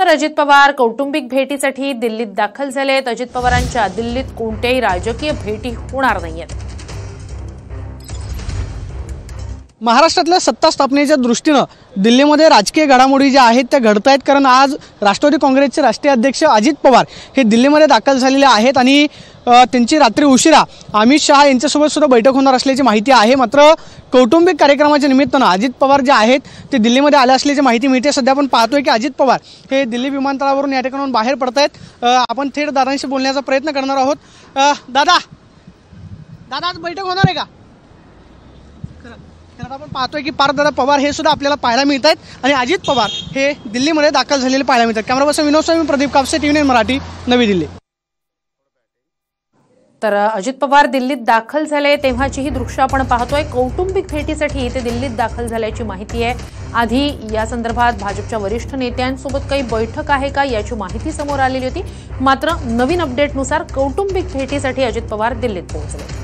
तर अजित पवार कौटुंबिक भेटीसाठी दिल्लीत दाखल झालेत। अजित पवारांच्या दिल्लीत कोणत्याही राजकीय भेटी होणार नाहीयेत। महाराष्ट्रातल्या सत्ता स्थापनेच्या दृष्टीने दिल्लीमध्ये राजकीय घडामोडी ज्या आहेत त्या घडत आहेत, कारण आज राष्ट्रवादी काँग्रेसचे राष्ट्रीय अध्यक्ष अजित पवार हे दिल्लीमध्ये दाखल झालेले आहेत आणि त्यांची रात्री उशिरा अमित शहा यांच्यासोबत सुद्धा बैठक होणार असल्याची माहिती आहे। मात्र कौटुंबिक कार्यक्रमाच्या निमित्तानं अजित पवार जे आहेत ते दिल्लीमध्ये आले असल्याची माहिती मिळते। सध्या आपण पाहतोय की अजित पवार हे दिल्ली विमानतळावरून या ठिकाणाहून बाहेर पडत आहेत। आपण थेट दादांशी बोलण्याचा प्रयत्न करणार आहोत। दादा आज बैठक होणार आहे का? आपण पाहतोय की पार्थदादा पवार हे सुद्धा आपल्याला पाहायला मिळत आहेत आणि अजित पवार हे दिल्लीमध्ये दाखल झालेले पाहायला मिळतात। कॅमेरा पर्सन विनोद स्वामी, प्रदीप कापसे, TV9 मराठी, नवी दिल्ली। तर अजित पवार दिल्लीत दाखल झाले तेव्हाची ही दृश्य आपण पाहतोय। कौटुंबिक भेटीसाठी ते दिल्लीत दाखल झाल्याची माहिती आहे। आधी या संदर्भात भाजपच्या वरिष्ठ नेत्यांसोबत काही बैठक आहे का याची माहिती समोर आलेली होती। मात्र नवीन अपडेटनुसार कौटुंबिक भेटीसाठी अजित पवार दिल्लीत पोहोचले।